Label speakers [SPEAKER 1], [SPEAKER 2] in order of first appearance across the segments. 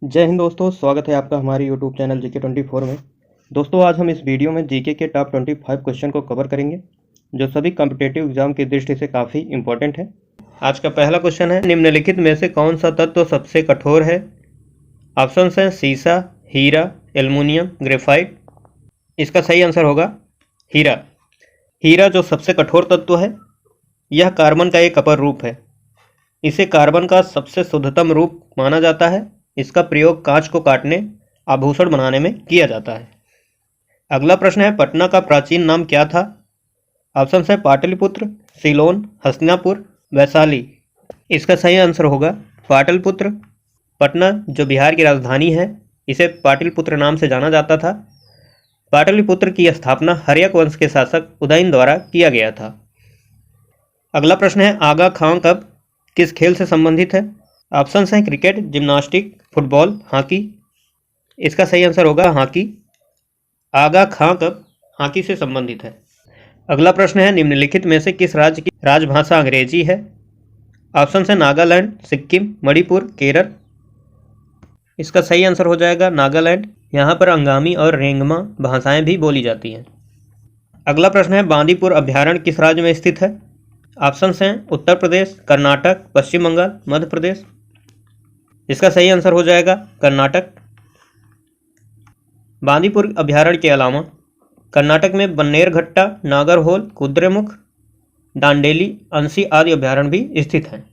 [SPEAKER 1] जय हिंद दोस्तों, स्वागत है आपका हमारे यूट्यूब चैनल GK24 में। दोस्तों, आज हम इस वीडियो में जीके के टॉप 25 क्वेश्चन को कवर करेंगे जो सभी कॉम्पिटिटिव एग्जाम की दृष्टि से काफ़ी इंपॉर्टेंट है। आज का पहला क्वेश्चन है, निम्नलिखित में से कौन सा तत्व सबसे कठोर है? ऑप्शन है सीसा, हीरा, एल्युमिनियम, ग्रेफाइट। इसका सही आंसर होगा हीरा। हीरा जो सबसे कठोर तत्व है, यह कार्बन का एक अपर रूप है। इसे कार्बन का सबसे शुद्धतम रूप माना जाता है। इसका प्रयोग कांच को काटने, आभूषण बनाने में किया जाता है। अगला प्रश्न है, पटना का प्राचीन नाम क्या था? ऑप्शन है पाटलिपुत्र, सीलोन, हस्तिनापुर, वैशाली। इसका सही आंसर होगा पाटलिपुत्र। पटना जो बिहार की राजधानी है, इसे पाटलिपुत्र नाम से जाना जाता था। पाटलिपुत्र की स्थापना हर्यक वंश के शासक उदयन द्वारा किया गया था। अगला प्रश्न है, आगा खां कब किस खेल से संबंधित है? ऑप्शन हैं क्रिकेट, जिम्नास्टिक, फुटबॉल, हॉकी। इसका सही आंसर होगा हॉकी। आगा खां कब हॉकी से संबंधित है। अगला प्रश्न है, निम्नलिखित में से किस राज्य की राजभाषा अंग्रेजी है? ऑप्शन है नागालैंड, सिक्किम, मणिपुर, केरल। इसका सही आंसर हो जाएगा नागालैंड। यहाँ पर अंगामी और रेंगमा भाषाएं भी बोली जाती हैं। अगला प्रश्न है, बांदीपुर अभ्यारण्य किस राज्य में स्थित है? ऑप्शन हैं उत्तर प्रदेश, कर्नाटक, पश्चिम बंगाल, मध्य प्रदेश। इसका सही आंसर हो जाएगा कर्नाटक। बांदीपुर अभ्यारण्य के अलावा कर्नाटक में बन्नेरघट्टा, नागरहोल, कुद्रेमुख, दांडेली, अंसी आदि अभ्यारण्य भी स्थित हैं।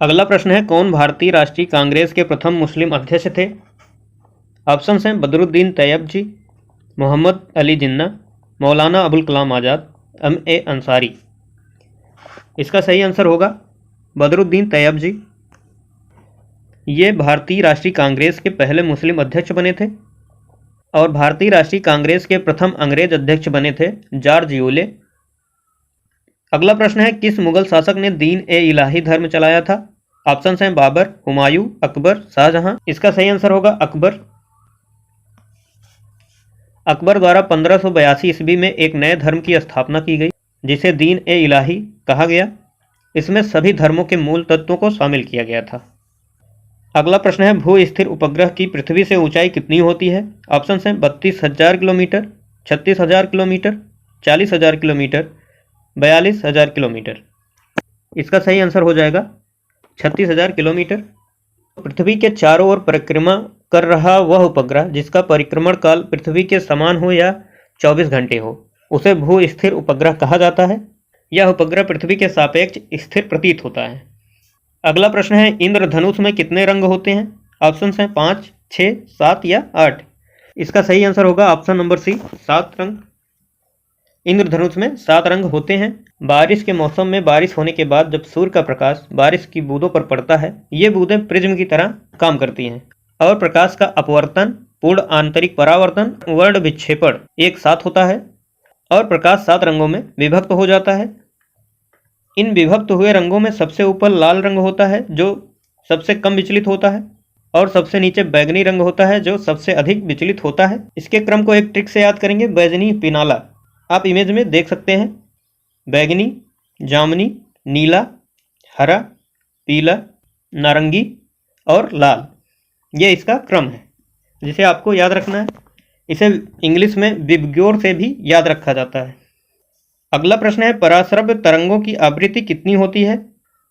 [SPEAKER 1] अगला प्रश्न है, कौन भारतीय राष्ट्रीय कांग्रेस के प्रथम मुस्लिम अध्यक्ष थे? ऑप्शन हैं बदरुद्दीन तैयब जी, मोहम्मद अली जिन्ना, मौलाना अबुल कलाम आज़ाद, M.A. अंसारी। इसका सही आंसर होगा बदरुद्दीन तैयब जी। ये भारतीय राष्ट्रीय कांग्रेस के पहले मुस्लिम अध्यक्ष बने थे और भारतीय राष्ट्रीय कांग्रेस के प्रथम अंग्रेज अध्यक्ष बने थे जॉर्ज यूले। अगला प्रश्न है, किस मुगल शासक ने दीन-ए-इलाही धर्म चलाया था? ऑप्शन हैं बाबर, हुमायूं, अकबर, शाहजहां। इसका सही आंसर होगा अकबर। अकबर द्वारा 1582 ईस्वी में एक नए धर्म की स्थापना की गई जिसे दीन-ए-इलाही कहा गया। इसमें सभी धर्मों के मूल तत्वों को शामिल किया गया था। अगला प्रश्न है, भू स्थिर उपग्रह की पृथ्वी से ऊंचाई कितनी होती है? ऑप्शन हैं 32,000 किलोमीटर, 36,000 किलोमीटर, 40,000 किलोमीटर, 42,000 किलोमीटर। इसका सही आंसर हो जाएगा 36,000 किलोमीटर। पृथ्वी के चारों ओर परिक्रमा कर रहा वह उपग्रह जिसका परिक्रमण काल पृथ्वी के समान हो या 24 घंटे हो, उसे भू स्थिर उपग्रह कहा जाता है। यह उपग्रह पृथ्वी के सापेक्ष स्थिर प्रतीत होता है। अगला प्रश्न है, इंद्रधनुष में कितने रंग होते हैं? ऑप्शन हैं 5, 6, 7 या 8। इसका सही आंसर होगा ऑप्शन नंबर सी, 7 रंग। इंद्रधनुष में 7 रंग होते हैं। बारिश के मौसम में बारिश होने के बाद जब सूर्य का प्रकाश बारिश की बूंदों पर पड़ता है, ये बूंदें प्रिज्म की तरह काम करती हैं और प्रकाश का अपवर्तन, पूर्ण आंतरिक परावर्तन, वर्ण विक्षेपण एक साथ होता है और प्रकाश 7 रंगों में विभक्त हो जाता है। इन विभक्त हुए रंगों में सबसे ऊपर लाल रंग होता है जो सबसे कम विचलित होता है और सबसे नीचे बैगनी रंग होता है जो सबसे अधिक विचलित होता है। इसके क्रम को एक ट्रिक से याद करेंगे, बैगनी पिनाला। आप इमेज में देख सकते हैं, बैगनी, जामुनी, नीला, हरा, पीला, नारंगी और लाल। ये इसका क्रम है जिसे आपको याद रखना है। इसे इंग्लिश में विबग्योर से भी याद रखा जाता है। अगला प्रश्न है, पराश्रव्य तरंगों की आवृत्ति कितनी होती है?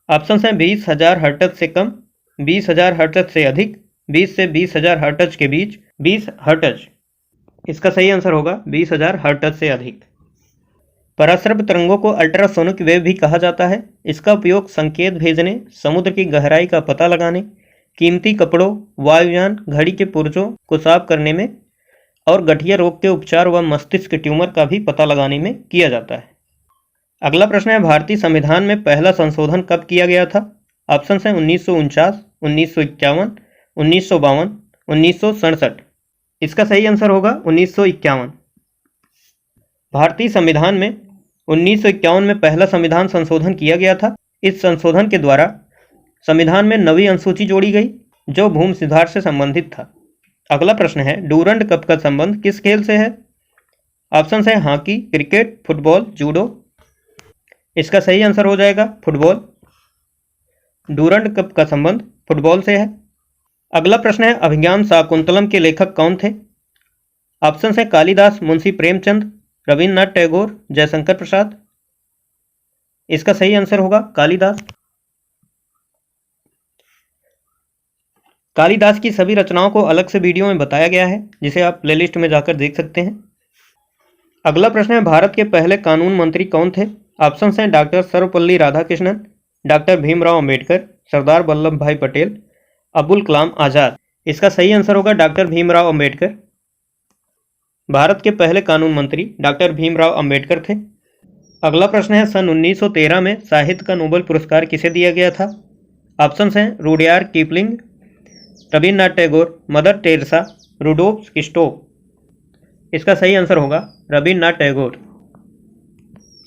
[SPEAKER 1] ऑप्शन हैं 20,000 हर्ट्ज से कम, 20,000 हर्ट्ज से अधिक, 20 से 20,000 हर्ट्ज के बीच, 20 हर्ट्ज। इसका सही आंसर होगा 20,000 हर्ट्ज से अधिक। पराश्रव्य तरंगों को अल्ट्रासोनिक वेव भी कहा जाता है। इसका उपयोग संकेत भेजने, समुद्र की गहराई का पता लगाने, कीमती कपड़ों, वायुयान, घड़ी के पुर्जों को साफ करने में और गठिया रोग के उपचार व मस्तिष्क ट्यूमर का भी पता लगाने में किया जाता है। अगला प्रश्न है, भारतीय संविधान में पहला संशोधन कब किया गया था? ऑप्शन हैं 1949, 1951, 1952, 1967। इसका सही आंसर होगा 1951। भारतीय संविधान में 1951 में पहला संविधान संशोधन किया गया था। इस संशोधन के द्वारा संविधान में नवी अनुसूची जोड़ी गई जो भूमि सुधार से संबंधित था। अगला प्रश्न है, डूरंड कप का संबंध किस खेल से है? ऑप्शन हैं हॉकी, क्रिकेट, फुटबॉल, जूडो। इसका सही आंसर हो जाएगा फुटबॉल। डूरंड कप का संबंध फुटबॉल से है। अगला प्रश्न है, अभिज्ञान शाकुंतलम के लेखक कौन थे? ऑप्शन है कालिदास, मुंशी प्रेमचंद, रविन्द्रनाथ टैगोर, जयशंकर प्रसाद। इसका सही आंसर होगा कालिदास। कालिदास की सभी रचनाओं को अलग से वीडियो में बताया गया है, जिसे आप प्लेलिस्ट में जाकर देख सकते हैं। अगला प्रश्न है, भारत के पहले कानून मंत्री कौन थे? ऑप्शन हैं डॉक्टर सर्वपल्ली राधाकृष्णन, डॉक्टर भीमराव अंबेडकर, सरदार वल्लभ भाई पटेल, अबुल कलाम आजाद। इसका सही आंसर होगा डॉक्टर भीमराव अंबेडकर। भारत के पहले कानून मंत्री डॉक्टर भीमराव अंबेडकर थे। अगला प्रश्न है, सन 1913 में साहित्य का नोबेल पुरस्कार किसे दिया गया था? ऑप्शन हैं Rudyard Kipling, Rabindranath Tagore, Mother Teresa, Rudolf Kirchhoff. इसका सही आंसर होगा रविन्द्रनाथ टैगोर।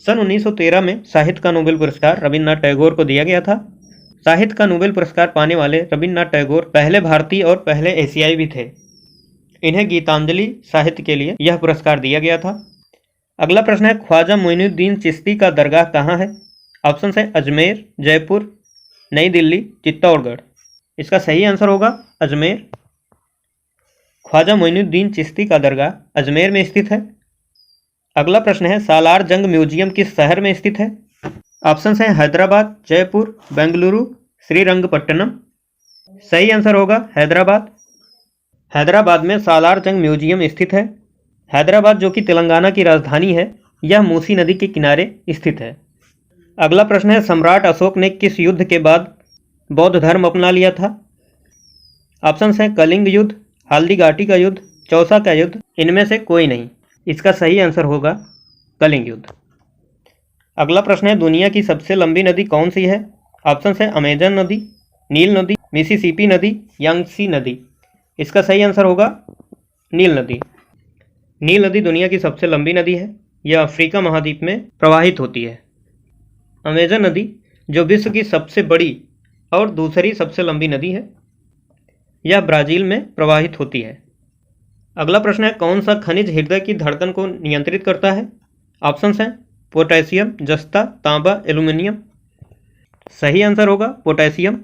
[SPEAKER 1] सन 1913 में साहित्य का नोबेल पुरस्कार रविन्द्रनाथ टैगोर को दिया गया था। साहित्य का नोबेल पुरस्कार पाने वाले रविन्द्रनाथ टैगोर पहले भारतीय और पहले एशियाई भी थे। इन्हें गीतांजलि साहित्य के लिए यह पुरस्कार दिया गया था। अगला प्रश्न है, ख्वाजा मोइनुद्दीन चिश्ती का दरगाह कहाँ है? ऑप्शन है अजमेर, जयपुर, नई दिल्ली, चित्तौड़गढ़। इसका सही आंसर होगा अजमेर। ख्वाजा मोइनुद्दीन चिश्ती का दरगाह अजमेर में स्थित है। अगला प्रश्न है, सालार जंग म्यूजियम किस शहर में स्थित है? ऑप्शन हैं हैदराबाद, जयपुर, बेंगलुरु, श्रीरंगपट्टनम। सही आंसर होगा हैदराबाद। हैदराबाद में सालार जंग म्यूजियम स्थित है। हैदराबाद जो कि तेलंगाना की राजधानी है, यह मूसी नदी के किनारे स्थित है। अगला प्रश्न है, सम्राट अशोक ने किस युद्ध के बाद बौद्ध धर्म अपना लिया था? ऑप्शन हैं कलिंग युद्ध, हल्दी घाटी का युद्ध, चौसा का युद्ध। इनमें से कोई नहीं। इसका सही आंसर होगा कलिंग युद्ध। अगला प्रश्न है, दुनिया की सबसे लंबी नदी कौन सी है? ऑप्शन है अमेजन नदी, नील नदी, मिसिसिपी नदी, यांगसी नदी। इसका सही आंसर होगा नील नदी। नील नदी दुनिया की सबसे लंबी नदी है। यह अफ्रीका महाद्वीप में प्रवाहित होती है। अमेजन नदी जो विश्व की सबसे बड़ी और दूसरी सबसे लंबी नदी है, यह ब्राज़ील में प्रवाहित होती है। अगला प्रश्न है, कौन सा खनिज हृदय की धड़कन को नियंत्रित करता है? ऑप्शन हैं पोटेशियम, जस्ता, तांबा, एल्यूमिनियम। सही आंसर होगा पोटेशियम।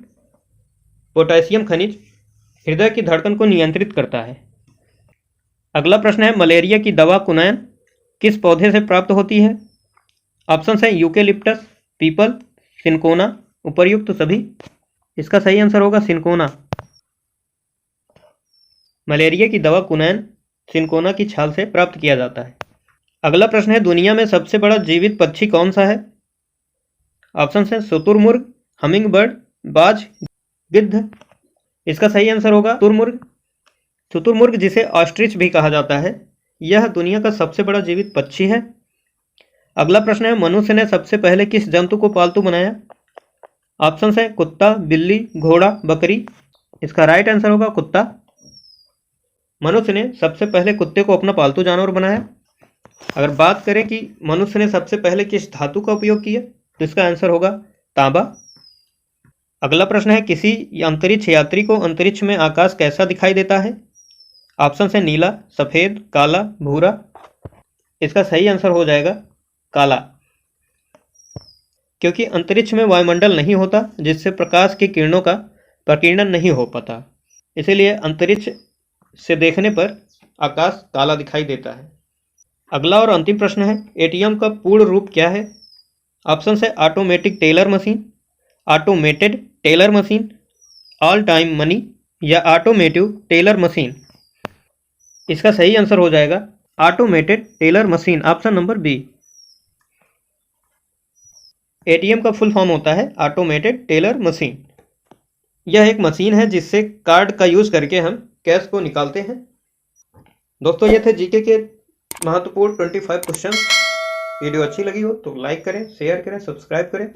[SPEAKER 1] पोटेशियम खनिज हृदय की धड़कन को नियंत्रित करता है। अगला प्रश्न है, मलेरिया की दवा कुनैन किस पौधे से प्राप्त होती है? ऑप्शन हैं यूकेलिप्टस, पीपल, सिनकोना, उपर्युक्त सभी। इसका सही आंसर होगा सिनकोना। मलेरिया की दवा कुनैन सिनकोना की छाल से प्राप्त किया जाता है। अगला प्रश्न है, दुनिया में सबसे बड़ा जीवित पक्षी कौन सा है? ऑप्शन हैं शुतुरमुर्ग, हमिंग बर्ड, बाज, गिद्ध। इसका सही आंसर होगा शुतुरमुर्ग। शुतुरमुर्ग जिसे ऑस्ट्रिच भी कहा जाता है, यह दुनिया का सबसे बड़ा जीवित पक्षी है। अगला प्रश्न है, मनुष्य ने सबसे पहले किस जंतु को पालतू बनाया? ऑप्शन है कुत्ता, बिल्ली, घोड़ा, बकरी। इसका राइट आंसर होगा कुत्ता। मनुष्य ने सबसे पहले कुत्ते को अपना पालतू जानवर बनाया। अगर बात करें कि मनुष्य ने सबसे पहले किस धातु का उपयोग किया, तो इसका आंसर होगा तांबा। अगला प्रश्न है, किसी अंतरिक्ष यात्री को अंतरिक्ष में आकाश कैसा दिखाई देता है? ऑप्शन है नीला, सफ़ेद, काला, भूरा। इसका सही आंसर हो जाएगा काला, क्योंकि अंतरिक्ष में वायुमंडल नहीं होता, जिससे प्रकाश की किरणों का प्रकीर्णन नहीं हो पाता। इसीलिए अंतरिक्ष से देखने पर आकाश काला दिखाई देता है। अगला और अंतिम प्रश्न है, एटीएम का पूर्ण रूप क्या है? ऑप्शन है automatic teller machine, automated teller machine, all time money या ऑटोमेटिव टेलर मशीन। इसका सही आंसर हो जाएगा automated teller machine, option number B. ATM का फुल फॉर्म होता है ऑटोमेटेड टेलर मशीन। यह एक मशीन है जिससे कार्ड का यूज करके हम कैश को निकालते हैं। दोस्तों, ये थे जीके के महत्वपूर्ण 25 क्वेश्चन। वीडियो अच्छी लगी हो तो लाइक करें, शेयर करें, सब्सक्राइब करें।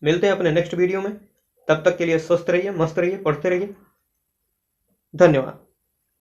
[SPEAKER 1] मिलते हैं अपने नेक्स्ट वीडियो में। तब तक के लिए स्वस्थ रहिए, मस्त रहिए, पढ़ते रहिए। धन्यवाद।